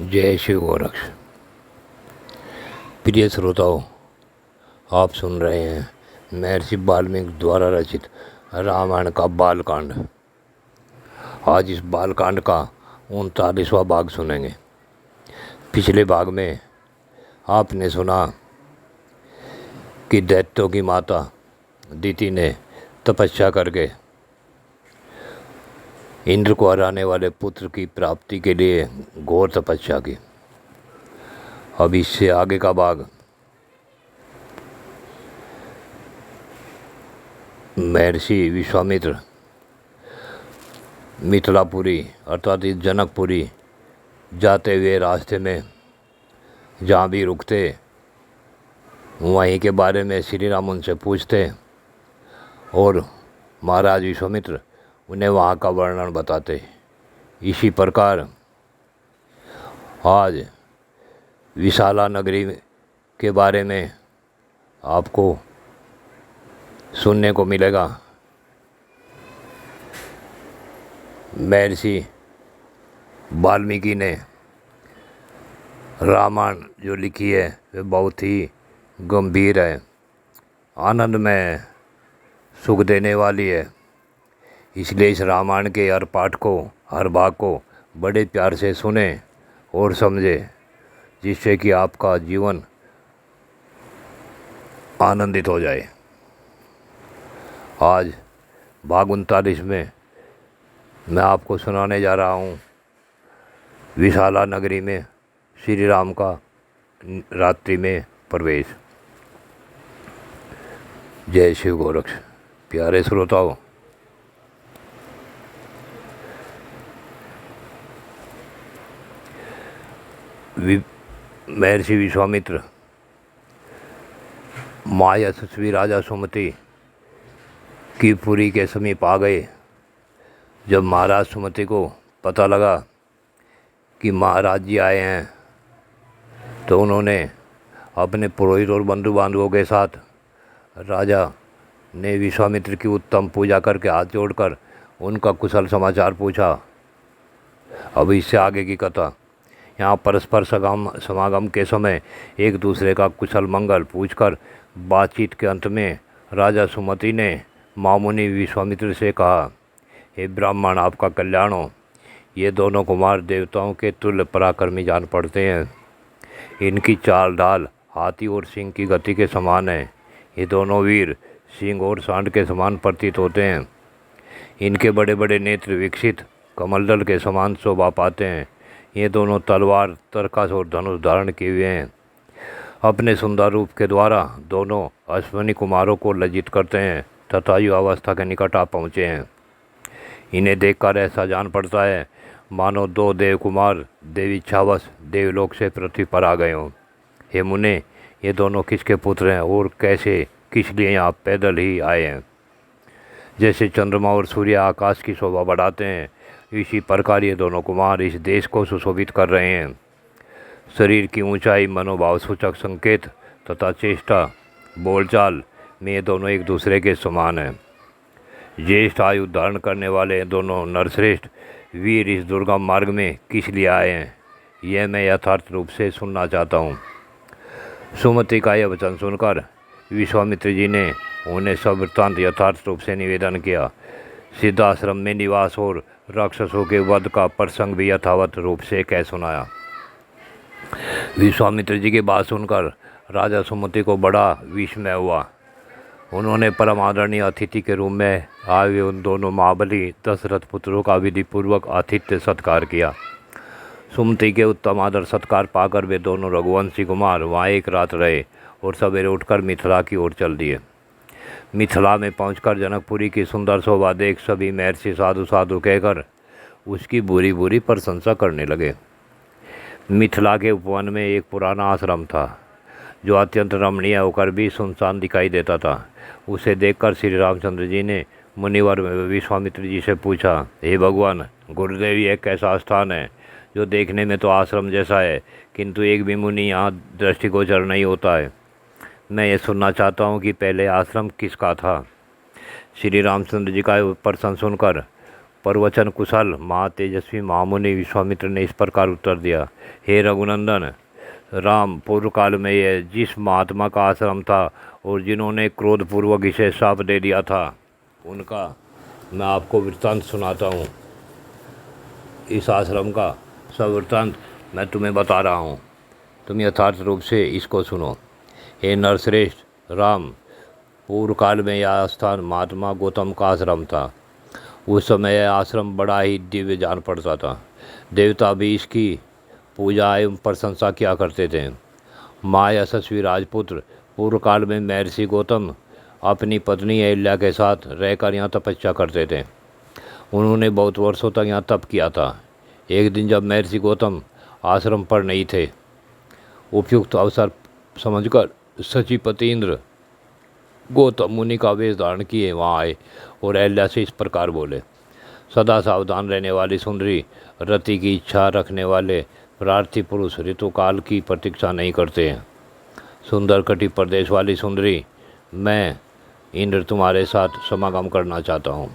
जय शिव गोरक्ष। प्रिय श्रोताओं, आप सुन रहे हैं महर्षि वाल्मीकि द्वारा रचित रामायण का बालकांड। आज इस बालकांड का 39वां भाग सुनेंगे। पिछले भाग में आपने सुना कि दैत्यों की माता दिति ने तपस्या करके इंद्र को हराने वाले पुत्र की प्राप्ति के लिए घोर तपस्या की। अब इससे आगे का भाग महर्षि विश्वामित्र मिथिलापुरी अर्थात इस जनकपुरी जाते हुए रास्ते में जहाँ भी रुकते वहीं के बारे में श्री राम उनसे पूछते और महाराज विश्वामित्र उन्हें वहाँ का वर्णन बताते। इसी प्रकार आज विशाला नगरी के बारे में आपको सुनने को मिलेगा। महर्षि वाल्मीकि ने रामायण जो लिखी है वे बहुत ही गंभीर है, आनंद में सुख देने वाली है। इसलिए इस रामायण के हर पाठ को, हर भाग को बड़े प्यार से सुने और समझे, जिससे कि आपका जीवन आनंदित हो जाए। आज भाग 39 में मैं आपको सुनाने जा रहा हूँ विशाला नगरी में श्री राम का रात्रि में प्रवेश। जय शिव गोरक्ष। प्यारे श्रोताओं, महर्षि विश्वामित्र माँ यशस्वी राजा सुमति की पुरी के समीप आ गए। जब महाराज सुमति को पता लगा कि महाराज जी आए हैं तो उन्होंने अपने पुरोहित और बंधु बांधवों के साथ राजा ने विश्वामित्र की उत्तम पूजा करके हाथ जोड़कर उनका कुशल समाचार पूछा। अब इससे आगे की कथा। यहाँ परस्पर समागम के समय एक दूसरे का कुशल मंगल पूछकर बातचीत के अंत में राजा सुमति ने मामुनि विश्वामित्र से कहा, हे ब्राह्मण, आपका कल्याण हो। ये दोनों कुमार देवताओं के तुल्य पराक्रमी जान पड़ते हैं। इनकी चाल ढाल हाथी और सिंह की गति के समान है। ये दोनों वीर सिंह और सांड के समान प्रतीत होते हैं। इनके बड़े बड़े नेत्र विकसित कमलदल के समान शोभा पाते हैं। ये दोनों तलवार, तरकस और धनुष धारण किए हुए हैं। अपने सुंदर रूप के द्वारा दोनों अश्विनी कुमारों को लज्जित करते हैं तथा युवावस्था के निकट आ पहुँचे हैं। इन्हें देखकर ऐसा जान पड़ता है मानो दो देव कुमार देवी इच्छावश देवलोक से पृथ्वी पर आ गए हों। हे मुने, ये दोनों किसके पुत्र हैं और कैसे किस लिए यहाँ पैदल ही आए हैं? जैसे चंद्रमा और सूर्य आकाश की शोभा बढ़ाते हैं, इसी प्रकार ये दोनों कुमार इस देश को सुशोभित कर रहे हैं। शरीर की ऊंचाई, मनोभाव सूचक संकेत तथा चेष्टा बोलचाल में ये दोनों एक दूसरे के समान हैं। ज्येष्ठ आयु धारण करने वाले दोनों नरश्रेष्ठ वीर इस दुर्गम मार्ग में किस लिए आए हैं, यह मैं यथार्थ रूप से सुनना चाहता हूँ। सुमति का यह वचन सुनकर विश्वामित्र जी ने उन्हें सब वृत्तांत यथार्थ रूप से निवेदन किया। सिद्धाश्रम में निवास और राक्षसों के वध का प्रसंग भी यथावत रूप से कह सुनाया। विश्वामित्र जी की बात सुनकर राजा सुमति को बड़ा विस्मय हुआ। उन्होंने परम आदरणीय अतिथि के रूप में आए हुए उन दोनों महाबली दशरथ पुत्रों का विधिपूर्वक आतिथ्य सत्कार किया। सुमति के उत्तम आदर सत्कार पाकर वे दोनों रघुवंशी कुमार वहाँ एक रात रहे और सवेरे उठकर मिथिला की ओर चल दिए। मिथिला में पहुंचकर जनकपुरी की सुंदर शोभा देख सभी महर्षि साधु साधु कहकर उसकी बुरी बुरी प्रशंसा करने लगे। मिथिला के उपवन में एक पुराना आश्रम था जो अत्यंत रमणीय होकर भी सुनसान दिखाई देता था। उसे देखकर श्री रामचंद्र जी ने मुनिवर विश्वामित्र जी से पूछा, हे भगवान, गुरुदेव, यह कैसा स्थान है जो देखने में तो आश्रम जैसा है किंतु एक भी मुनि यहाँ दृष्टिगोचर नहीं होता है। मैं ये सुनना चाहता हूँ कि पहले आश्रम किसका था। श्री रामचंद्र जी का प्रश्न सुनकर प्रवचन कुशल महातेजस्वी महामुनि विश्वामित्र ने इस प्रकार उत्तर दिया। हे रघुनंदन राम, पूर्व काल में यह जिस महात्मा का आश्रम था और जिन्होंने क्रोधपूर्वक इसे शाप दे दिया था, उनका मैं आपको वृत्तांत सुनाता हूँ। इस आश्रम का सब वृत्तांत मैं तुम्हें बता रहा हूँ, तुम यथार्थ रूप से इसको सुनो। हे नरश्रेष्ठ राम, पूर्व काल में यह स्थान महात्मा गौतम का आश्रम था। उस समय यह आश्रम बड़ा ही दिव्य जान पड़ता था। देवता भी इसकी पूजा एवं प्रशंसा किया करते थे। माँ यशस्वी राजपुत्र पूर्व काल में महर्षि गौतम अपनी पत्नी अहिल्या के साथ रहकर यहाँ तपस्या करते थे। उन्होंने बहुत वर्षों तक यहाँ तप किया था। एक दिन जब महर्षि गौतम आश्रम पर नहीं थे, उपयुक्त अवसर समझकर सचिपति इंद्र गौतम मुनि का वेश धारण किए वहाँ आए और अहिल्या से इस प्रकार बोले। सदा सावधान रहने वाली सुंदरी, रति की इच्छा रखने वाले प्रार्थी पुरुष ऋतुकाल की प्रतीक्षा नहीं करते हैं। सुंदर कटि प्रदेश वाली सुंदरी, मैं इंद्र तुम्हारे साथ समागम करना चाहता हूँ।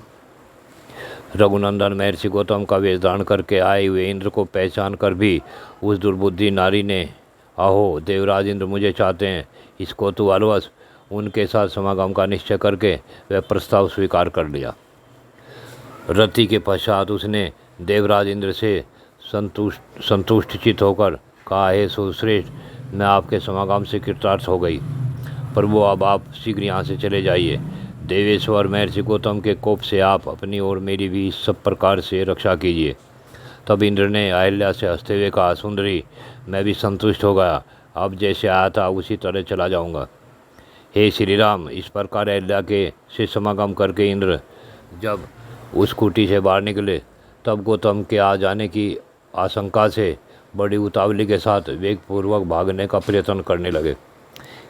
रघुनंदन महर्षि गौतम का वेश धारण करके आए हुए इंद्र को पहचान कर भी उस दुर्बुद्धि नारी ने, अहो देवराज इंद्र मुझे चाहते हैं, इस कौतूहलवश उनके साथ समागम का निश्चय करके वह प्रस्ताव स्वीकार कर लिया। रति के पश्चात उसने देवराज इंद्र से संतुष्टचित होकर कहा, हे सुश्रेष्ठ, मैं आपके समागम से कृतार्थ हो गई। प्रभु अब आप शीघ्र यहाँ से चले जाइए। देवेश्वर महर्षि गौतम के कोप से आप अपनी और मेरी भी सब प्रकार से रक्षा कीजिए। तब इंद्र ने अहिल्या से हंसते हुए कहा, सुंदरी, मैं भी संतुष्ट हो गया, अब जैसे आया था उसी तरह चला जाऊंगा। हे श्री राम, इस प्रकार अहिल्या के से समागम करके इंद्र जब उस कुटी से बाहर निकले, तब गौतम के आ जाने की आशंका से बड़ी उतावली के साथ वेगपूर्वक भागने का प्रयत्न करने लगे।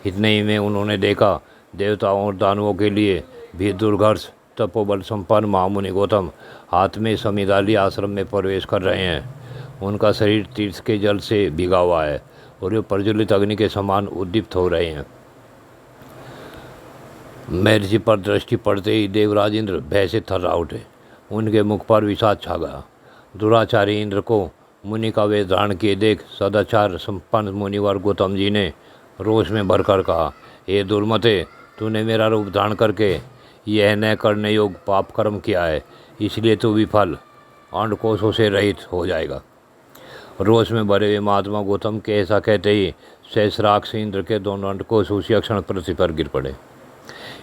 इतने ही में उन्होंने देखा, देवताओं और दानवों के लिए भी दुर्घर्ष तपोबल संपन्न महामुनि गौतम हाथ में समिधाली आश्रम में प्रवेश कर रहे हैं। उनका शरीर तीर्थ के जल से भीगा हुआ है और वे प्रज्वलित अग्नि के समान उद्दीप्त हो रहे हैं। महर्षि पर दृष्टि पड़ते ही देवराज इंद्र भय से थर्रा उठे। उनके मुख पर विषाद छा गया। दुराचारी इंद्र को मुनि का वेश धारण किए देख सदाचार संपन्न मुनिवर गौतम जी ने रोष में भरकर कहा, हे दुर्मते, तूने मेरा रूप धारण करके यह न करने योग्य पाप कर्म किया है, इसलिए तू विफल अंडकोशों से रहित हो जाएगा। रोष में भरे हुए महात्मा गौतम के ऐसा कहते ही सहस्राक्ष इंद्र के दोनों अंडकोश उसी क्षण पृथ्वी पर गिर पड़े।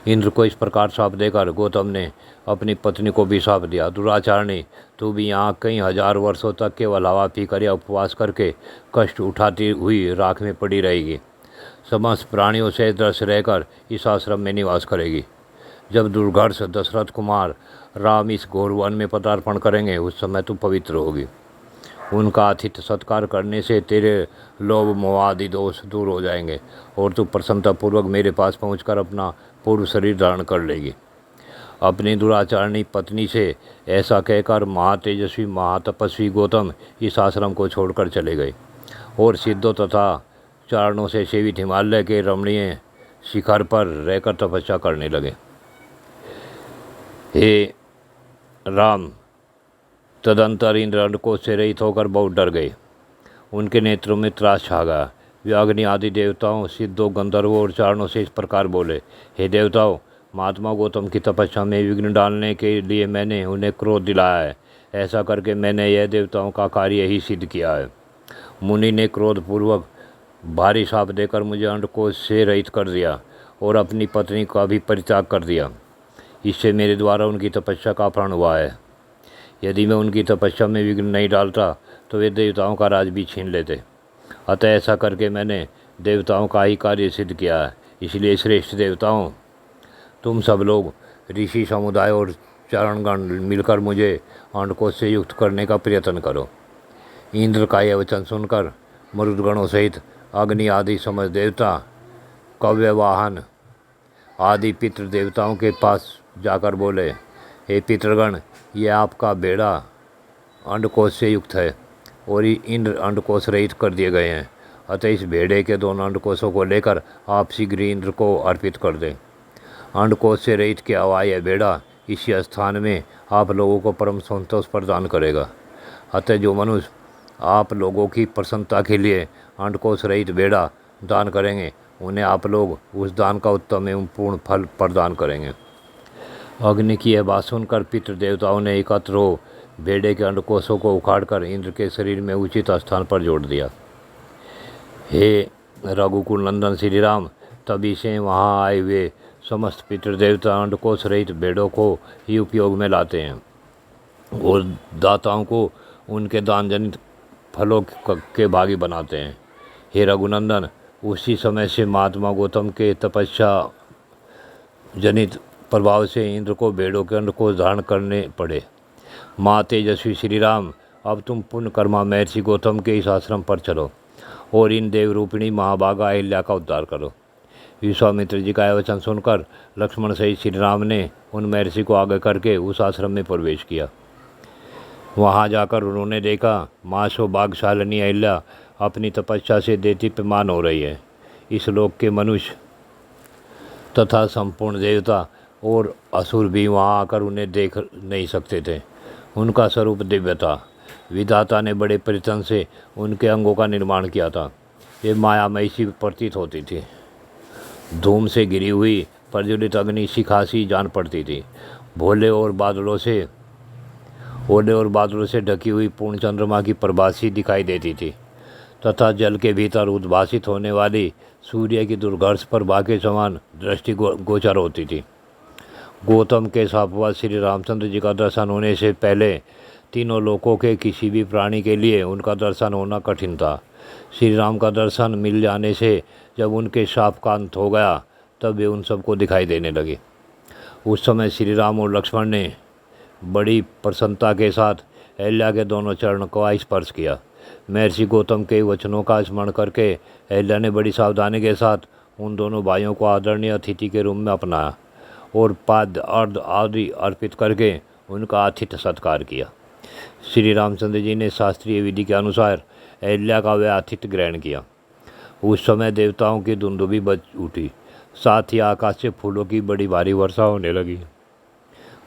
इंद्र को इस प्रकार शाप देकर गौतम ने अपनी पत्नी को भी शाप दिया, दुराचारणी, तू भी यहाँ कई हजार वर्षों तक केवल हवा पीकर या उपवास करके कष्ट उठाती हुई राख में पड़ी रहेगी। समस्त प्राणियों से दृश्य रहकर इस आश्रम में निवास करेगी। जब दुर्घर्ष दशरथ कुमार राम इस घोर वन में पदार्पण करेंगे, उस समय तू पवित्र होगी। उनका आतिथ्य सत्कार करने से तेरे लोभ मोह आदि दोष दूर हो जाएंगे और तू प्रसन्नतापूर्वक मेरे पास पहुंचकर अपना पूर्व शरीर धारण कर लेगी। अपनी दुराचारणी पत्नी से ऐसा कहकर महातेजस्वी महातपस्वी गौतम इस आश्रम को छोड़कर चले गए और सिद्धों तथा चारणों से सेवित हिमालय के रमणीय शिखर पर रहकर तपस्या करने लगे। हे राम, तदंतर इंद्र अंडकोश से रहित होकर बहुत डर गए। उनके नेत्रों में त्रास छा गया। वे अग्नि आदि देवताओं, सिद्धों, गंधर्वों और चारणों से इस प्रकार बोले, हे देवताओं, महात्मा गौतम की तपस्या में विघ्न डालने के लिए मैंने उन्हें क्रोध दिलाया है। ऐसा करके मैंने यह देवताओं का कार्य ही सिद्ध किया है। मुनि ने क्रोधपूर्वक भारी शाप देकर मुझे अंडकोश से रहित कर दिया और अपनी पत्नी का भी परित्याग कर दिया। इससे मेरे द्वारा उनकी तपस्या का अपहरण हुआ है। यदि मैं उनकी तपस्या में विघ्न नहीं डालता तो वे देवताओं का राज भी छीन लेते। अतः ऐसा करके मैंने देवताओं का ही कार्य सिद्ध किया है। इसलिए श्रेष्ठ देवताओं, तुम सब लोग ऋषि समुदाय और चारणगण मिलकर मुझे अंडकोश से युक्त करने का प्रयत्न करो। इंद्र का यह वचन सुनकर मरुदगणों सहित अग्नि आदि समस्त देवता, कव्यवाहन आदि पितृ देवताओं के पास जाकर बोले, हे पितृगण, ये आपका बेड़ा अंडकोश से युक्त है और इंद्र अंडकोश रहित कर दिए गए हैं। अतः इस भेड़े के दोनों अंडकोशों को लेकर आप शीघ्र इंद्र को अर्पित कर दें। अंडकोश से रहित किया हुआ यह भेड़ा इसी स्थान में आप लोगों को परम संतोष प्रदान करेगा। अतः जो मनुष्य आप लोगों की प्रसन्नता के लिए अंडकोश रहित बेड़ा दान करेंगे, उन्हें आप लोग उस दान का उत्तम एवं पूर्ण फल प्रदान करेंगे। अग्नि की यह बात सुनकर पितृदेवताओं ने एकत्र हो बेड़े के अंडकोशों को उखाड़कर इंद्र के शरीर में उचित स्थान पर जोड़ दिया। हे रघुकुल नंदन श्री राम, तभी से वहाँ आए हुए समस्त पितृदेवता अंडकोश रहित बेड़ों को ही उपयोग में लाते हैं और दाताओं को उनके दान जनित फलों के भागी बनाते हैं। हे रघुनंदन, उसी समय से महात्मा गौतम के तपस्या जनित प्रभाव से इंद्र को भेड़ों के अंडकोश धारण करने पड़े। माँ तेजस्वी श्री राम, अब तुम पुण्य कर्मा महर्षि गौतम के इस आश्रम पर चलो और इन देवरूपिणी महाभागा अहिल्या का उद्धार करो। विश्वामित्र जी का यह वचन सुनकर लक्ष्मण सहित श्री राम ने उन महर्षि को आगे करके उस आश्रम में प्रवेश किया। वहाँ जाकर उन्होंने देखा माँ सौभाग्यशालिनी अहिल्या अपनी तपस्या से देदीप्यमान हो रही है। इस लोक के मनुष्य तथा संपूर्ण देवता और असुर भी वहाँ आकर उन्हें देख नहीं सकते थे। उनका स्वरूप दिव्य था। विधाता ने बड़े परिश्रम से उनके अंगों का निर्माण किया था। ये मायामयी सी प्रतीत होती थी। धूम से गिरी हुई प्रज्वलित अग्नि शिखा सी जान पड़ती थी। भोले और बादलों से ढकी हुई पूर्ण चंद्रमा की प्रभासी दिखाई देती थी तथा जल के भीतर उद्भासित होने वाली सूर्य की दुर्घर्ष प्रभा के समान दृष्टि गोचर होती थी। गौतम के शापवश श्री रामचंद्र जी का दर्शन होने से पहले तीनों लोकों के किसी भी प्राणी के लिए उनका दर्शन होना कठिन था। श्री राम का दर्शन मिल जाने से जब उनके शाप का अंत हो गया, तब वे उन सबको दिखाई देने लगे। उस समय श्री राम और लक्ष्मण ने बड़ी प्रसन्नता के साथ अहिल्या के दोनों चरण को स्पर्श किया। महर्षि गौतम के वचनों का स्मरण करके अहिल्या ने बड़ी सावधानी के साथ उन दोनों भाइयों को आदरणीय अतिथि के रूप में अपनाया और पाद्य अर्घ आदि अर्पित करके उनका आतिथ्य सत्कार किया। श्री रामचंद्र जी ने शास्त्रीय विधि के अनुसार अहिल्या का वह आतिथ्य ग्रहण किया। उस समय देवताओं की धुंधुभी बज उठी, साथ ही आकाश से फूलों की बड़ी भारी वर्षा होने लगी।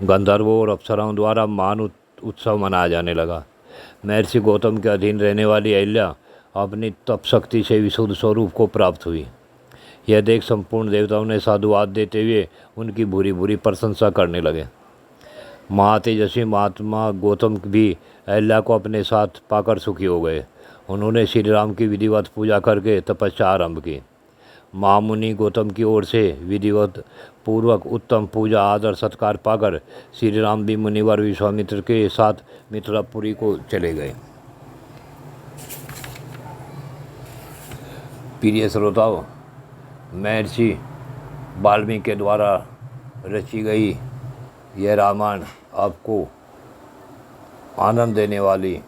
गंधर्वों और अप्सराओं द्वारा महान उत्सव मनाया जाने लगा। महर्षि गौतम के अधीन रहने वाली अहिल्या अपनी तप शक्ति से विशुद्ध स्वरूप को प्राप्त हुई। यह देख संपूर्ण देवताओं ने साधुवाद देते हुए उनकी बुरी बुरी प्रशंसा करने लगे। महातेजस्वी महात्मा गौतम भी अहिल्या को अपने साथ पाकर सुखी हो गए। उन्होंने श्री राम की विधिवत पूजा करके तपस्या आरंभ की। महामुनि गौतम की ओर से विधिवत पूर्वक उत्तम पूजा आदर सत्कार पाकर श्री राम भी मुनिवर विश्वामित्र के साथ मिथिलापुरी को चले गए। प्रिय श्रोताओं, महर्षि वाल्मीकि के द्वारा रची गई यह रामायण आपको आनंद देने वाली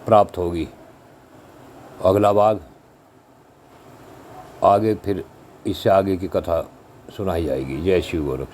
प्राप्त होगी। अगला भाग आगे फिर इससे आगे की कथा सुनाई जाएगी। जय शिव गोरख।